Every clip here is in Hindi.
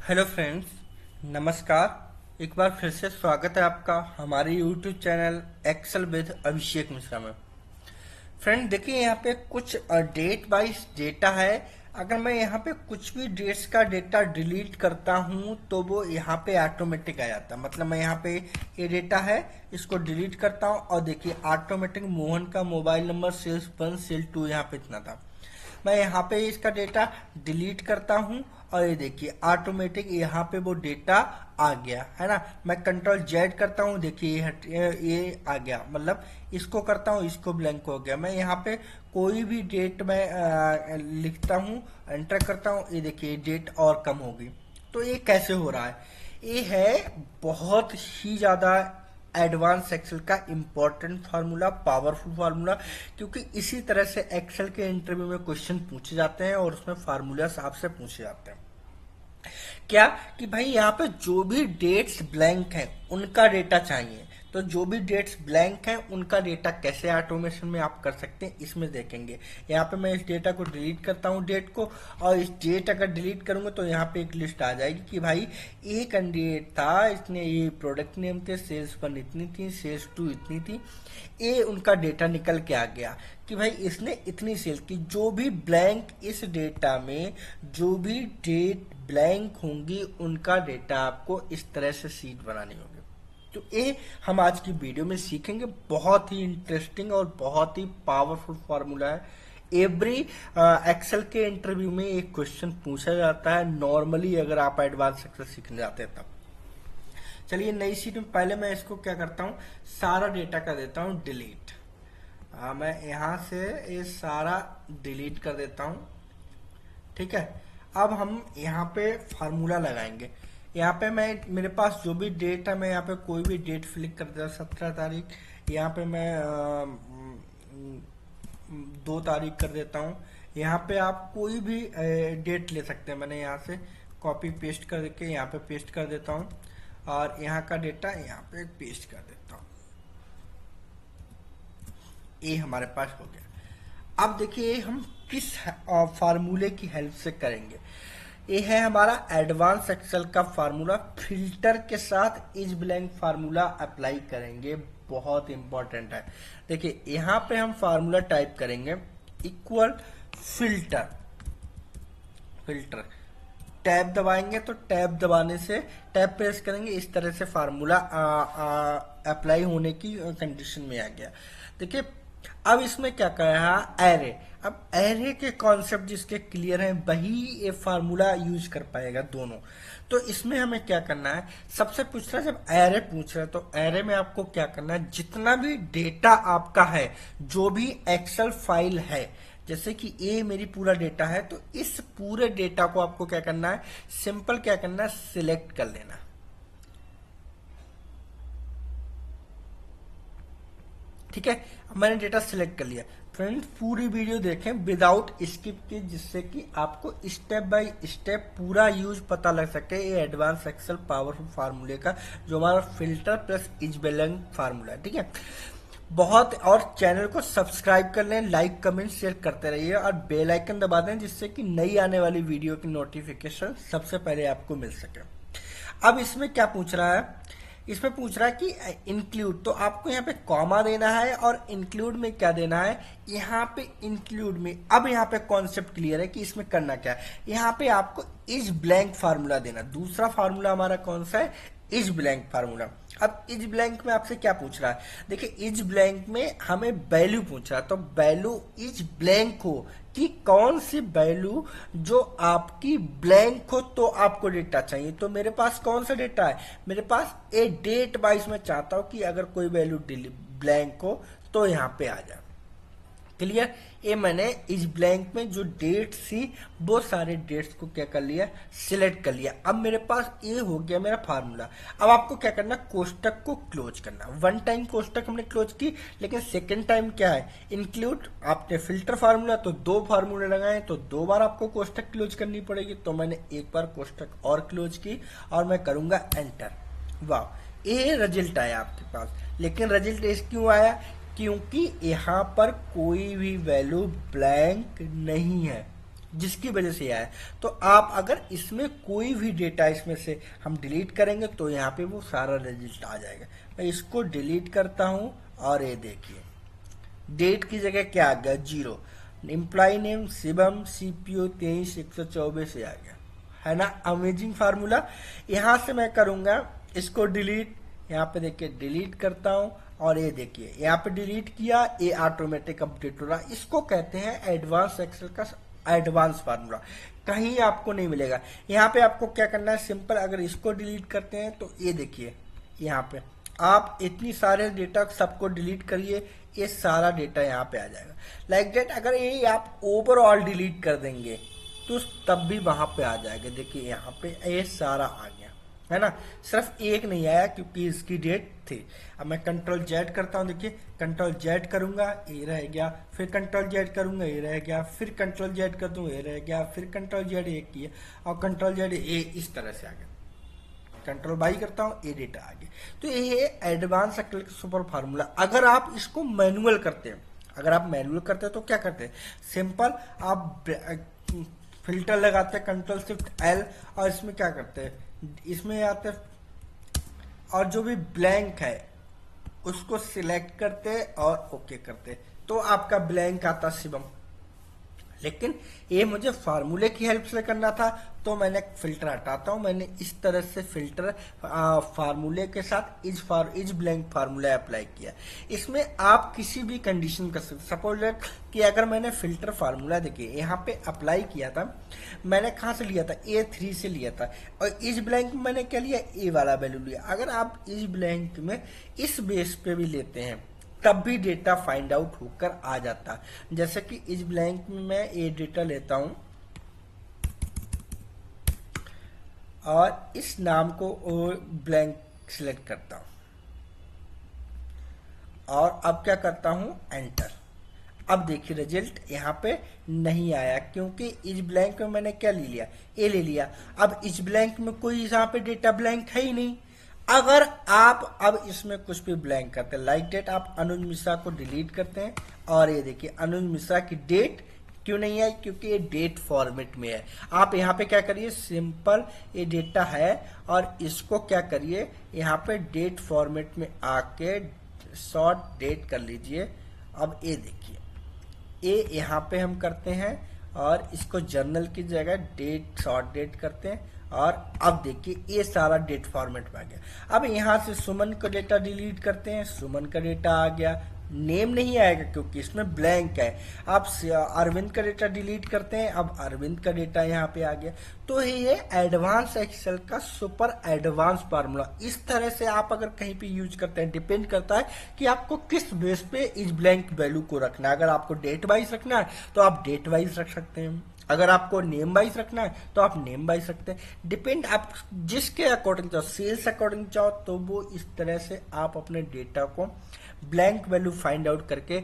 हेलो फ्रेंड्स, नमस्कार। एक बार फिर से स्वागत है आपका हमारे YouTube channel Excel with Abhishek Mishra में। फ्रेंड देखिए, यहाँ पे कुछ डेट वाइज डेटा है। अगर मैं यहाँ पे कुछ भी डेट्स का डेटा डिलीट करता हूँ तो वो यहाँ पे ऑटोमेटिक आ जाता है। मतलब मैं यहाँ पे ये डेटा है, इसको डिलीट करता हूँ और देखिए ऑटोमेटिक मोहन का मोबाइल नंबर सेल्स 1 सेल 2 यहाँ पे इतना था। मैं यहाँ पे इसका डेटा डिलीट करता हूँ और ये देखिए ऑटोमेटिक यहाँ पे वो डेटा आ गया है ना। मैं कंट्रोल जेड करता हूँ, देखिए ये आ गया। मतलब इसको करता हूँ, इसको ब्लैंक हो गया। मैं यहाँ पे कोई भी डेट में लिखता हूँ, एंटर करता हूँ, ये देखिए डेट और कम होगी। तो ये कैसे हो रहा है? ये है बहुत ही ज़्यादा एडवांस एक्सेल का इम्पोर्टेंट फार्मूला, पावरफुल फार्मूला। क्योंकि इसी तरह से एक्सेल के इंटरव्यू में क्वेश्चन पूछे जाते हैं और उसमें फार्मूलास आपसे पूछे जाते हैं। क्या कि भाई यहाँ पे जो भी डेट्स ब्लैंक हैं उनका डेटा चाहिए। तो जो भी डेट्स ब्लैंक हैं उनका डेटा कैसे ऑटोमेशन में आप कर सकते हैं इसमें देखेंगे। यहाँ पे मैं इस डेटा को डिलीट करता हूँ, डेट को, और इस डेट अगर डिलीट करूंगा तो यहाँ पे एक लिस्ट आ जाएगी कि भाई ये कैंडिडेट था, इसने ये प्रोडक्ट नेम थे, सेल्स 1 इतनी थी, सेल्स 2 इतनी थी। ये उनका डेटा निकल के आ गया कि भाई इसने इतनी सेल की। जो भी ब्लैंक इस डेटा में, जो भी डेट ब्लैंक होंगी उनका डेटा आपको इस तरह से शीट बनानी होगी। तो ये हम आज की वीडियो में सीखेंगे। बहुत ही इंटरेस्टिंग और बहुत ही पावरफुल फार्मूला है। एवरी एक्सेल के इंटरव्यू में एक क्वेश्चन पूछा जाता है नॉर्मली, अगर आप एडवांस एक्सेल सीखने जाते हैं तब। चलिए नई शीट में पहले मैं इसको क्या करता हूँ, सारा डेटा कर देता हूँ डिलीट। मैं यहाँ से ये सारा डिलीट कर देता हूँ। ठीक है, अब हम यहाँ पे फार्मूला लगाएंगे। यहाँ पे मैं, मेरे पास जो भी डेट है, मैं यहाँ पे कोई भी डेट क्लिक कर देता हूँ। 17 तारीख, यहाँ पे मैं 2 तारीख कर देता हूँ। यहाँ पे आप कोई भी डेट ले सकते हैं। मैंने यहाँ से कॉपी पेस्ट करके यहाँ पे पेस्ट कर देता हूँ और यहाँ का डेटा यहाँ पे पेस्ट कर देता हूँ। ये हमारे पास हो गया। अब देखिए हम किस फार्मूले की हेल्प से करेंगे। ये है हमारा एडवांस एक्सेल का फार्मूला। फिल्टर के साथ इज ब्लैंक फार्मूला अप्लाई करेंगे, बहुत इंपॉर्टेंट है। देखिए यहाँ पे हम फार्मूला टाइप करेंगे इक्वल फिल्टर। फिल्टर टैब दबाएंगे तो टैब दबाने से, टैब प्रेस करेंगे, इस तरह से फार्मूला अप्लाई होने की कंडीशन में आ गया। देखिए अब इसमें क्या कर रहा है, एरे। अब एरे के कॉन्सेप्ट जिसके क्लियर हैं वही ये फार्मूला यूज कर पाएगा दोनों। तो इसमें हमें क्या करना है, सबसे पूछ रहा है, जब एरे पूछ रहा है तो एरे में आपको क्या करना है, जितना भी डेटा आपका है, जो भी एक्सेल फाइल है, जैसे कि ये मेरी पूरा डेटा है, तो इस पूरे डेटा को आपको क्या करना है, सिंपल क्या करना है, सिलेक्ट कर लेना। ठीक है, मैंने डेटा सिलेक्ट कर लिया। फ्रेंड्स पूरी वीडियो देखें विदाउट स्किप के, जिससे कि आपको स्टेप बाय स्टेप पूरा यूज पता लग सके ये एडवांस एक्सेल पावरफुल फार्मूले का, जो हमारा filter plus is blank formula है। ठीक है, बहुत, और चैनल को सब्सक्राइब कर लें, लाइक कमेंट शेयर करते रहिए और बेल आइकन दबा दें, जिससे कि नई आने वाली वीडियो की नोटिफिकेशन सबसे पहले आपको मिल सके। अब इसमें क्या पूछ रहा है, इसमें पूछ रहा है कि इंक्लूड, तो आपको यहाँ पे कॉमा देना है और इंक्लूड में क्या देना है, यहाँ पे इंक्लूड में, अब यहाँ पे कॉन्सेप्ट क्लियर है कि इसमें करना क्या है। यहाँ पे आपको इज ब्लैंक फार्मूला देना। दूसरा फार्मूला हमारा कौन सा है, इज ब्लैंक फार्मूला। अब इज ब्लैंक में आपसे क्या पूछ रहा है, देखिए इज ब्लैंक में हमें वैल्यू पूछ रहा है, तो वैल्यू इज ब्लैंक हो कि कौन सी वैल्यू जो आपकी ब्लैंक हो तो आपको डेटा चाहिए। तो मेरे पास कौन सा डेटा है, मेरे पास ए डेट वाइज मैं चाहता हूं कि अगर कोई वैल्यू ब्लैंक हो तो यहाँ पे आ जाए। क्लियर, ये मैंने इस ब्लैंक में जो डेट थी वो सारे डेट्स को क्या कर लिया, सिलेक्ट कर लिया। अब मेरे पास ये हो गया मेरा फार्मूला। अब आपको क्या करना, कोष्टक को क्लोज करना। 1 टाइम कोष्टक हमने क्लोज की, लेकिन सेकेंड टाइम क्या है, इंक्लूड। आपने फिल्टर फार्मूला तो 2 फार्मूले लगाए, तो 2 बार आपको कोष्टक क्लोज करनी पड़ेगी। तो मैंने एक बार कोष्टक और क्लोज की और मैं करूंगा एंटर। वाह, ये रिजल्ट आया आपके पास। लेकिन रिजल्ट क्यों आया, क्योंकि यहाँ पर कोई भी वैल्यू ब्लैंक नहीं है। जिसकी वजह से आया। तो आप अगर इसमें कोई भी डेटा इसमें से हम डिलीट करेंगे तो यहाँ पे वो सारा रिजल्ट आ जाएगा। मैं इसको डिलीट करता हूँ और ये देखिए डेट की जगह क्या आ गया 0, एम्प्लॉय नेम शिवम, सीपीओ 23/124 से आ गया, है ना। Amazing formula. यहाँ से मैं करूँगा इसको डिलीट, यहाँ पे देखिए डिलीट करता हूँ और ये देखिए यहाँ पे डिलीट किया, ये ऑटोमेटिक अपडेट हो रहा। इसको कहते हैं एडवांस एक्सेल का एडवांस फार्मूला, कहीं आपको नहीं मिलेगा। यहाँ पे आपको क्या करना है, सिंपल अगर इसको डिलीट करते हैं तो ये देखिए यहाँ पे आप इतनी सारे डेटा सबको डिलीट करिए, ये सारा डेटा यहाँ पे आ जाएगा। लाइक दैट अगर ये आप ओवरऑल डिलीट कर देंगे तो तब भी वहां पे आ जाएगा। देखिए यहाँ पे ये सारा आ गया, है ना। सिर्फ एक नहीं आया क्योंकि इसकी डेट थी। अब मैं कंट्रोल जेड करता हूँ, देखिए कंट्रोल जेड करूंगा ये रह गया, फिर कंट्रोल जेड करूंगा ये रह गया, फिर कंट्रोल जेड कर दूं ये रह गया, फिर कंट्रोल जेड एक किया और कंट्रोल जेड ये इस तरह से आ गया। कंट्रोल बाई करता हूँ ये डेटा आ गया। तो ये एडवांस एक्सेल का सुपर फार्मूला। अगर आप इसको मैनुअल करते हैं, अगर आप मैनुअल करते हैं तो क्या करते हैं, सिंपल आप फिल्टर लगाते हैं कंट्रोल शिफ्ट एल और इसमें क्या करते हैं, इसमें आते और जो भी ब्लैंक है उसको सिलेक्ट करते और ओके करते तो आपका ब्लैंक आता शिवम। लेकिन ये मुझे फार्मूले की हेल्प से करना था तो मैंने फिल्टर हटाता हूं, मैंने इस तरह से फिल्टर फार्मूले के साथ इज ब्लैंक फार्मूला अप्लाई किया। इसमें आप किसी भी कंडीशन कर सकते, सपोज कि अगर मैंने फिल्टर फार्मूला देखिए यहाँ पे अप्लाई किया था, मैंने कहाँ से लिया था, A3 से लिया था और इज ब्लैंक में मैंने क्या लिया, ए वाला वैल्यू लिया। अगर आप इज ब्लैंक में इस बेस पे भी लेते हैं तब भी डेटा फाइंड आउट होकर आ जाता। जैसे कि इस ब्लैंक में मैं ये डेटा लेता हूं और इस नाम को ब्लैंक सिलेक्ट करता हूं और अब क्या करता हूं, एंटर। अब देखिए रिजल्ट यहाँ पे नहीं आया क्योंकि इस ब्लैंक में मैंने क्या ले लिया, ए ले लिया। अब इस ब्लैंक में कोई यहाँ पे डेटा ब्लैंक है ही नहीं। अगर आप अब इसमें कुछ भी ब्लैंक करते हैं, लाइक डेट आप अनुज मिश्रा को डिलीट करते हैं और ये देखिए अनुज मिश्रा की डेट क्यों नहीं है, क्योंकि ये डेट फॉर्मेट में है। आप यहाँ पे क्या करिए, सिंपल ये डेटा है और इसको क्या करिए यहाँ पे डेट फॉर्मेट में आके शॉर्ट डेट कर लीजिए। अब ये देखिए ये यहाँ पे हम करते हैं और इसको जर्नल की जगह डेट शॉर्ट डेट करते हैं और अब देखिए ये सारा डेट फॉर्मेट में आ गया। अब यहाँ से सुमन का डेटा डिलीट करते हैं, सुमन का डेटा आ गया, नेम नहीं आएगा क्योंकि इसमें ब्लैंक है। अब अरविंद का डेटा डिलीट करते हैं, अब अरविंद का डेटा यहाँ पे आ गया। तो ये एडवांस एक्सेल का सुपर एडवांस फार्मूला। इस तरह से आप अगर कहीं पे यूज करते हैं, डिपेंड करता है कि आपको किस बेस पे इस ब्लैंक वैल्यू को रखना है। अगर आपको डेट वाइज रखना है तो आप डेट वाइज रख सकते हैं, अगर आपको नेम वाइज रखना है तो आप नेम वाइज रखते हैं। डिपेंड आप जिसके अकॉर्डिंग चाहो, सेल्स अकॉर्डिंग चाहो तो वो इस तरह से आप अपने डेटा को ब्लैंक वैल्यू फाइंड आउट करके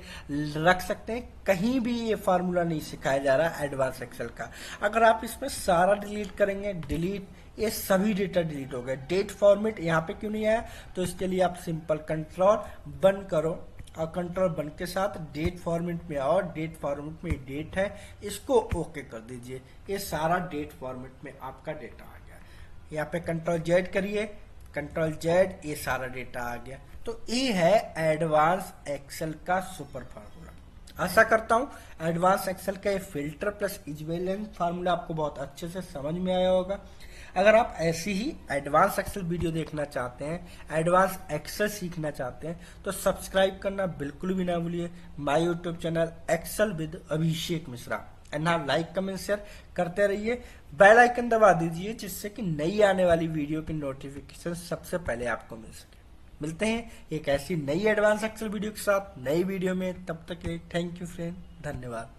रख सकते हैं। कहीं भी ये फार्मूला नहीं सिखाया जा रहा एडवांस एक्सेल का। अगर आप इसमें सारा डिलीट करेंगे, डिलीट ये सभी डेटा डिलीट हो गए। डेट फॉर्मेट यहाँ पे क्यों नहीं आया, तो इसके लिए आप सिंपल कंट्रोल बंद करो और कंट्रोल बंद के साथ डेट फॉर्मेट में आओ। डेट फॉर्मेट में डेट है, इसको ओके कर दीजिए। ये सारा डेट फॉर्मेट में आपका डेटा आ गया। यहाँ पे कंट्रोल जेड करिए, कंट्रोल जेड, ये सारा डेटा आ गया। तो ये है एडवांस एक्सेल का सुपर फार्मूला। आशा करता हूं एडवांस एक्सेल का ये फिल्टर प्लस इक्विवेलेंट फार्मूला आपको बहुत अच्छे से समझ में आया होगा। अगर आप ऐसी ही एडवांस एक्सेल वीडियो देखना चाहते हैं, एडवांस एक्सेल सीखना चाहते हैं तो सब्सक्राइब करना बिल्कुल भी ना भूलिए my YouTube channel Excel with Abhishek Mishra. And हाँ, लाइक कमेंट शेयर करते रहिए, बेल आइकन दबा दीजिए जिससे कि नई आने वाली वीडियो की नोटिफिकेशन सबसे पहले आपको मिल सके। मिलते हैं एक ऐसी नई एडवांस एक्सेल वीडियो के साथ नई वीडियो में, तब तक थैंक यू फ्रेंड, धन्यवाद।